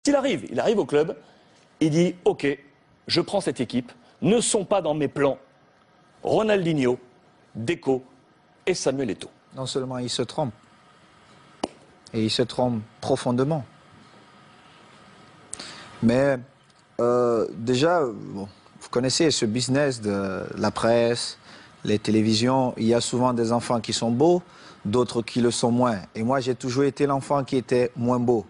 Il arrive au club, il dit « Ok, je prends cette équipe, ne sont pas dans mes plans Ronaldinho, Deco et Samuel Eto'o. » Non seulement il se trompe, et il se trompe profondément. Mais déjà, bon, vous connaissez ce business de la presse, les télévisions, il y a souvent des enfants qui sont beaux, d'autres qui le sont moins. Et moi, j'ai toujours été l'enfant qui était moins beau.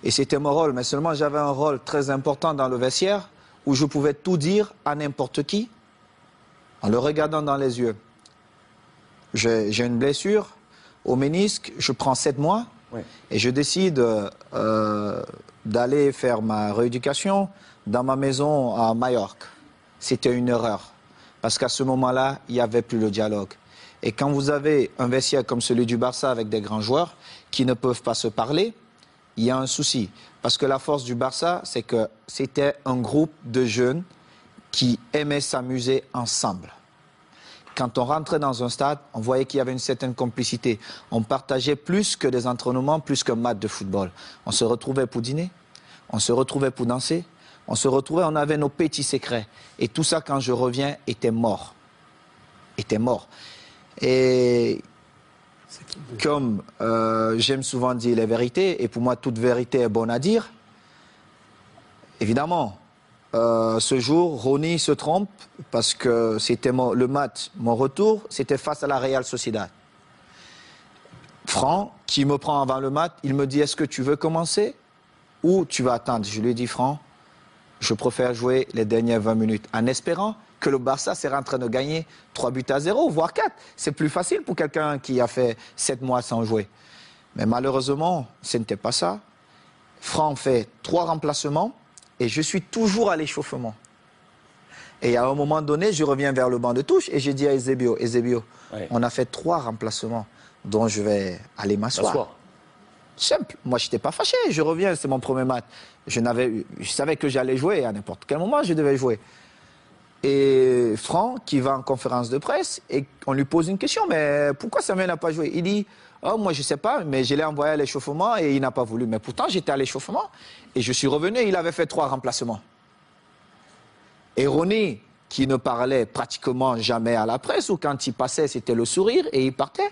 Et c'était mon rôle, mais seulement j'avais un rôle très important dans le vestiaire où je pouvais tout dire à n'importe qui en le regardant dans les yeux. J'ai une blessure au ménisque, je prends 7 mois et je décide d'aller faire ma rééducation dans ma maison à Majorque. C'était une erreur parce qu'à ce moment-là, il n'y avait plus le dialogue. Et quand vous avez un vestiaire comme celui du Barça avec des grands joueurs qui ne peuvent pas se parler, il y a un souci. Parce que la force du Barça, c'est que c'était un groupe de jeunes qui aimaient s'amuser ensemble. Quand on rentrait dans un stade, on voyait qu'il y avait une certaine complicité. On partageait plus que des entraînements, plus qu'un match de football. On se retrouvait pour dîner, on se retrouvait pour danser, on se retrouvait, on avait nos petits secrets. Et tout ça, quand je reviens, était mort. Était mort. Et comme j'aime souvent dire les vérités, et pour moi toute vérité est bonne à dire, évidemment, ce jour, Ronny se trompe parce que c'était le match, mon retour, c'était face à la Real Sociedad. Franck, qui me prend avant le match, il me dit « Est-ce que tu veux commencer ou tu vas attendre ?» Je lui ai dit « Franck, je préfère jouer les dernières 20 minutes en espérant que le Barça serait en train de gagner 3-0, voire 4. C'est plus facile pour quelqu'un qui a fait 7 mois sans jouer. » Mais malheureusement, ce n'était pas ça. Franck fait 3 remplacements et je suis toujours à l'échauffement. Et à un moment donné, je reviens vers le banc de touche et je dis à Eusebio, on a fait 3 remplacements, dont je vais aller m'asseoir. Simple. Moi, je n'étais pas fâché. Je reviens, c'est mon premier match. Je savais que j'allais jouer à n'importe quel moment, je devais jouer. Et Franck, qui va en conférence de presse, et on lui pose une question, mais pourquoi Samuel n'a pas joué? Il dit, oh, moi je ne sais pas, mais je l'ai envoyé à l'échauffement et il n'a pas voulu. Mais pourtant, j'étais à l'échauffement et je suis revenu et il avait fait 3 remplacements. Et Ronny, qui ne parlait pratiquement jamais à la presse, ou quand il passait, c'était le sourire et il partait.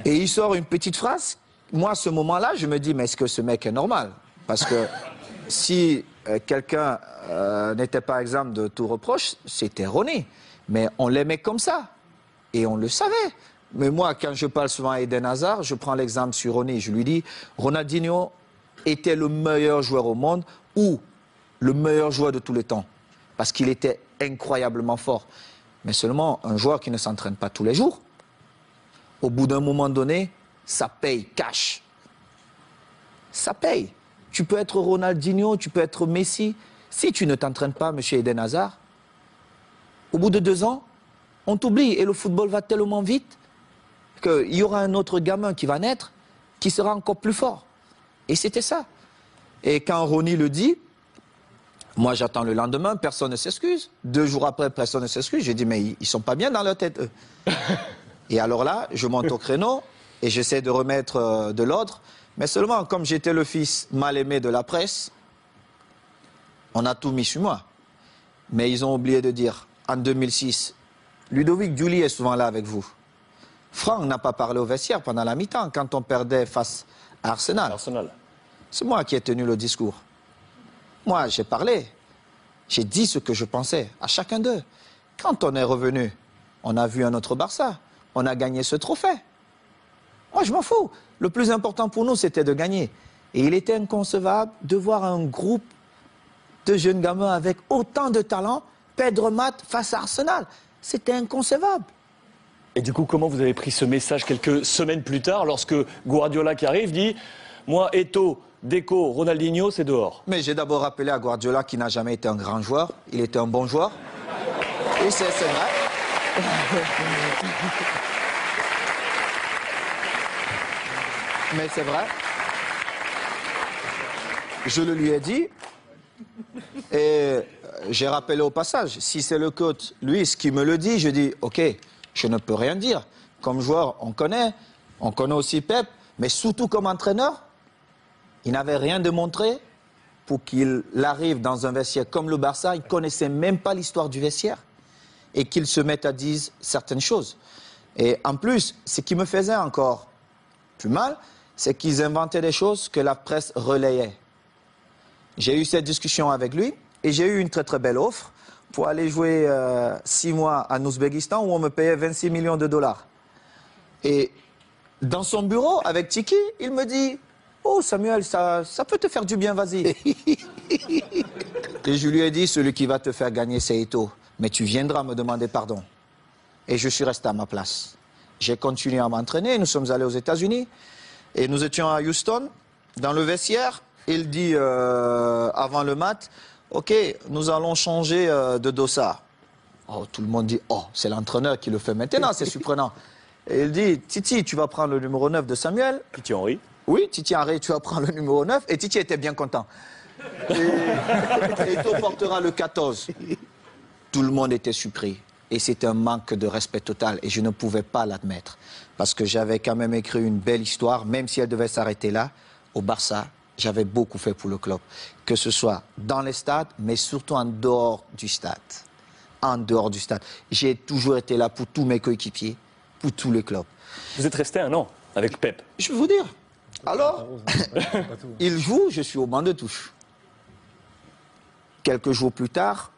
Et il sort une petite phrase. Moi, à ce moment-là, je me dis, mais est-ce que ce mec est normal? Parce que si quelqu'un n'était pas exempt de tout reproche, c'était Ronny. Mais on l'aimait comme ça. Et on le savait. Mais moi, quand je parle souvent à Eden Hazard, je prends l'exemple sur Ronny. Je lui dis, Ronaldinho était le meilleur joueur au monde ou le meilleur joueur de tous les temps. Parce qu'il était incroyablement fort. Mais seulement un joueur qui ne s'entraîne pas tous les jours, au bout d'un moment donné, ça paye cash. Ça paye. Tu peux être Ronaldinho, tu peux être Messi. Si tu ne t'entraînes pas, monsieur Eden Hazard, au bout de 2 ans, on t'oublie. Et le football va tellement vite qu'il y aura un autre gamin qui va naître, qui sera encore plus fort. Et c'était ça. Et quand Ronny le dit, moi j'attends le lendemain, personne ne s'excuse. 2 jours après, personne ne s'excuse. J'ai dit, mais ils ne sont pas bien dans leur tête, eux. Et alors là, je monte au créneau et j'essaie de remettre de l'ordre. Mais seulement, comme j'étais le fils mal aimé de la presse, on a tout mis sur moi. Mais ils ont oublié de dire, en 2006, Ludovic Giuli est souvent là avec vous. Franck n'a pas parlé au vestiaire pendant la mi-temps, quand on perdait face à Arsenal. C'est moi qui ai tenu le discours. Moi, j'ai parlé. J'ai dit ce que je pensais à chacun d'eux. Quand on est revenu, on a vu un autre Barça. On a gagné ce trophée. Moi, je m'en fous. Le plus important pour nous, c'était de gagner. Et il était inconcevable de voir un groupe de jeunes gamins avec autant de talent perdre match face à Arsenal. C'était inconcevable. Et du coup, comment vous avez pris ce message quelques semaines plus tard, lorsque Guardiola qui arrive dit « Moi, Eto'o, Deco, Ronaldinho, c'est dehors ». Mais j'ai d'abord rappelé à Guardiola qui n'a jamais été un grand joueur. Il était un bon joueur. Et c'est vrai. Mais c'est vrai. Je le lui ai dit. Et j'ai rappelé au passage, si c'est le coach, lui, ce qui me le dit, je dis, ok, je ne peux rien dire. Comme joueur, on connaît aussi Pep, mais surtout comme entraîneur, Il n'avait rien démontré pour qu'il arrive dans un vestiaire comme le Barça. Il ne connaissait même pas l'histoire du vestiaire et qu'il se mette à dire certaines choses. Et en plus, ce qui me faisait encore plus mal, c'est qu'ils inventaient des choses que la presse relayait. J'ai eu cette discussion avec lui et j'ai eu une très très belle offre pour aller jouer 6 mois en Ouzbékistan où on me payait 26 millions de dollars. Et dans son bureau, avec Tiki, il me dit « Oh Samuel, ça peut te faire du bien, vas-y. » Et je lui ai dit « Celui qui va te faire gagner, c'est Eto'o. Mais tu viendras me demander pardon. » Et je suis resté à ma place. J'ai continué à m'entraîner, nous sommes allés aux États-Unis et nous étions à Houston, dans le vestiaire. Il dit avant le match, ok, nous allons changer de dossard. Oh, tout le monde dit, oh, c'est l'entraîneur qui le fait maintenant, c'est surprenant. Et il dit, Titi, tu vas prendre le numéro 9 de Samuel. Titi Henry. Oui, Titi Henry, tu vas prendre le numéro 9. Et Titi était bien content. Et Eto'o portera le 14. Tout le monde était surpris. Et c'était un manque de respect total. Et je ne pouvais pas l'admettre. Parce que j'avais quand même écrit une belle histoire, même si elle devait s'arrêter là, au Barça. J'avais beaucoup fait pour le club. Que ce soit dans les stades, mais surtout en dehors du stade. En dehors du stade. J'ai toujours été là pour tous mes coéquipiers, pour tous les clubs. Vous êtes resté 1 an avec Pep. Je vais vous dire. Alors, il joue, je suis au banc de touche. Quelques jours plus tard,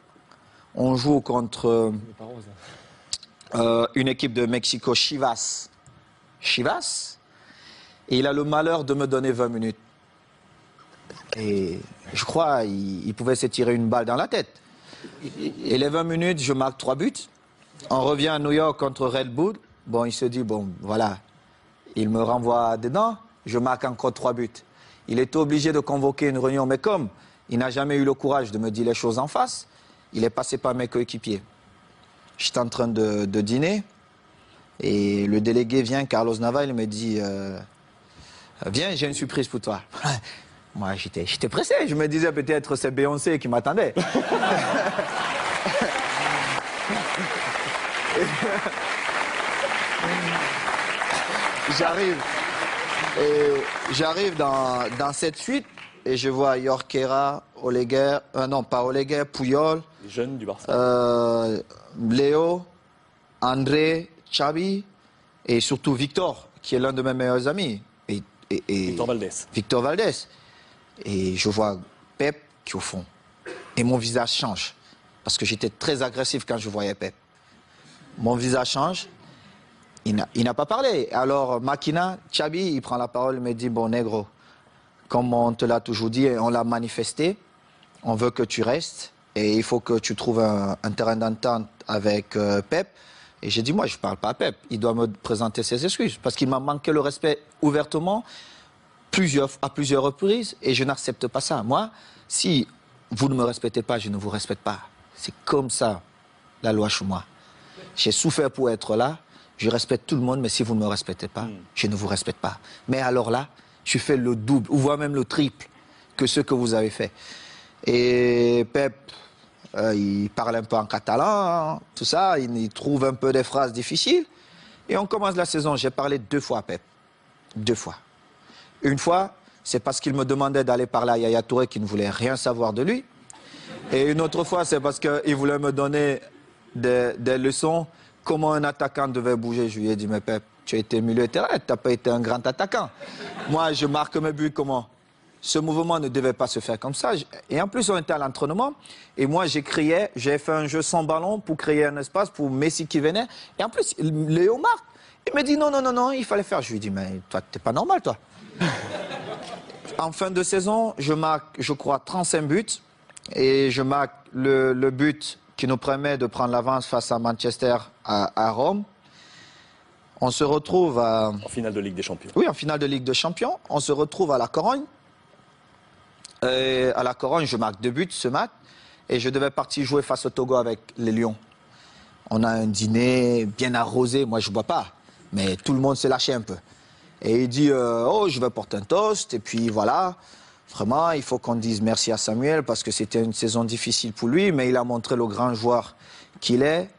on joue contre une équipe de Mexico, Chivas. Chivas. Et il a le malheur de me donner 20 minutes. Et je crois qu'il pouvait se tirer une balle dans la tête. Et les 20 minutes, je marque 3 buts. On revient à New York contre Red Bull. Bon, il se dit, bon, voilà. Il me renvoie dedans. Je marque encore 3 buts. Il était obligé de convoquer une réunion. Mais comme il n'a jamais eu le courage de me dire les choses en face, il est passé par mes coéquipiers. J'étais en train de dîner. Et le délégué vient, Carlos Nava, il me dit, viens, j'ai une surprise pour toi. Moi, j'étais pressé. Je me disais peut-être c'est Beyoncé qui m'attendait. J'arrive dans cette suite et je vois Jorquera, Oleguer, non pas Oleguer, Puyol. Les jeunes du Barça. Léo, André, Xavi et surtout Victor, qui est l'un de mes meilleurs amis. Et Victor Valdés. Victor Valdés. Et je vois Pep qui est au fond. Et mon visage change. Parce que j'étais très agressif quand je voyais Pep. Mon visage change. Il n'a pas parlé. Alors, Makina, Xabi, il prend la parole, il me dit, bon, négro, comme on te l'a toujours dit et on l'a manifesté, on veut que tu restes et il faut que tu trouves un terrain d'entente avec Pep. Et j'ai dit, moi, je ne parle pas à Pep. Il doit me présenter ses excuses. Parce qu'il m'a manqué le respect ouvertement à plusieurs reprises et je n'accepte pas ça. Moi, si vous ne me respectez pas, je ne vous respecte pas. C'est comme ça, la loi chez moi. J'ai souffert pour être là. Je respecte tout le monde, mais si vous ne me respectez pas, je ne vous respecte pas. Mais alors là, je fais le double, ou voire même le triple que ce que vous avez fait. Et Pep, il parle un peu en catalan, tout ça, il trouve un peu des phrases difficiles. Et on commence la saison. J'ai parlé 2 fois à Pep. 2 fois. Une fois, c'est parce qu'il me demandait d'aller parler à Yaya Touré qui ne voulait rien savoir de lui. Et une autre fois, c'est parce qu'il voulait me donner des leçons, comment un attaquant devait bouger. Je lui ai dit, mais Pep, tu as été milieu de terrain, tu n'as pas été un grand attaquant. Moi, je marque mes buts comment? Ce mouvement ne devait pas se faire comme ça. Et en plus, on était à l'entraînement. Et moi, j'ai fait un jeu sans ballon pour créer un espace pour Messi qui venait. Et en plus, Léo marque. Il me dit, non, il fallait faire. Je lui ai dit, mais toi, t'es pas normal, toi. En fin de saison, je marque, je crois, 35 buts. Et je marque le but qui nous permet de prendre l'avance face à Manchester à Rome. On se retrouve en finale de Ligue des Champions. Oui, en finale de Ligue des Champions. On se retrouve à la Corogne. Et à la Corogne, je marque 2 buts ce match. Et je devais partir jouer face au Togo avec les Lions. On a un dîner bien arrosé. Moi, je ne bois pas. Mais tout le monde s'est lâché un peu. Et il dit, oh, je vais porter un toast. Et puis voilà. Vraiment, il faut qu'on dise merci à Samuel parce que c'était une saison difficile pour lui. Mais il a montré le grand joueur qu'il est.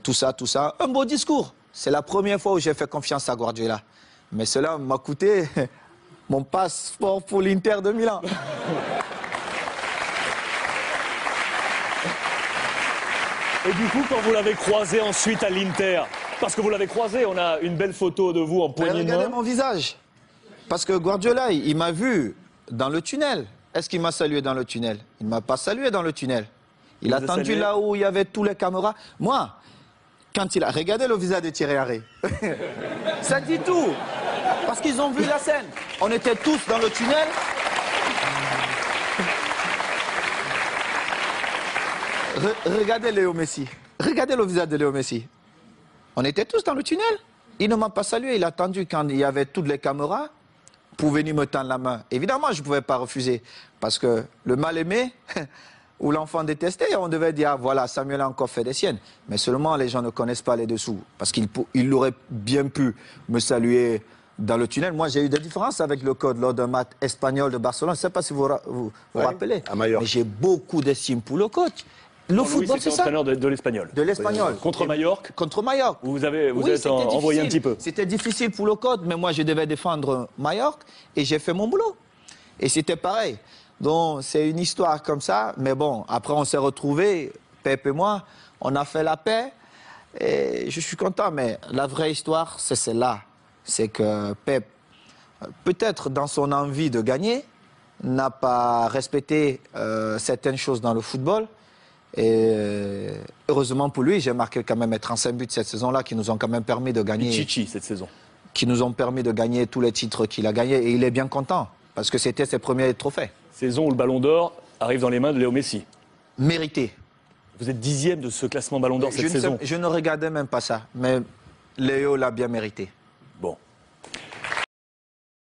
Tout ça. Un beau discours. C'est la première fois où j'ai fait confiance à Guardiola. Mais cela m'a coûté mon passeport pour l'Inter de Milan. Et du coup, quand vous l'avez croisé ensuite à l'Inter, parce que vous l'avez croisé, on a une belle photo de vous en poignée de main. Regardez mon visage. Parce que Guardiola, il m'a vu dans le tunnel. Est-ce qu'il m'a salué dans le tunnel? Il ne m'a pas salué dans le tunnel. Il a attendu là où il y avait tous les caméras. Moi, quand il a... Regardez le visage de Thierry Henry. Ça dit tout. Parce qu'ils ont vu la scène. On était tous dans le tunnel. Regardez Léo Messi. Regardez le visage de Léo Messi. On était tous dans le tunnel. Il ne m'a pas salué. Il a attendu quand il y avait toutes les caméras pour venir me tendre la main. Évidemment, je ne pouvais pas refuser. Parce que le mal-aimé ou l'enfant détesté, on devait dire, ah, voilà, Samuel a encore fait des siennes. Mais seulement, les gens ne connaissent pas les dessous. Parce qu'il aurait bien pu me saluer dans le tunnel. Moi, j'ai eu des différences avec le code lors d'un match espagnol de Barcelone. Je ne sais pas si vous vous rappelez. À Majorque. Mais j'ai beaucoup d'estime pour le coach. Le football, c'est ça. Entraîneur de l'Espagnol. De l'Espagnol. Contre Majorque. Contre Majorque. Vous Oui, êtes envoyé un petit peu. C'était difficile pour le code, mais moi, je devais défendre Majorque et j'ai fait mon boulot. Et c'était pareil. Donc, c'est une histoire comme ça. Mais bon, après, on s'est retrouvés, Pep et moi, on a fait la paix. Et je suis content, mais la vraie histoire, c'est celle-là. C'est que Pep, peut-être dans son envie de gagner, n'a pas respecté certaines choses dans le football. Et heureusement pour lui, j'ai marqué quand même 35 buts cette saison-là qui nous ont quand même permis de gagner. Chichi cette saison. Qui nous ont permis de gagner tous les titres qu'il a gagnés. Et il est bien content parce que c'était ses premiers trophées. Saison où le Ballon d'Or arrive dans les mains de Léo Messi. Mérité. Vous êtes 10e de ce classement Ballon d'Or cette saison. Je ne regardais même pas ça, mais Léo l'a bien mérité.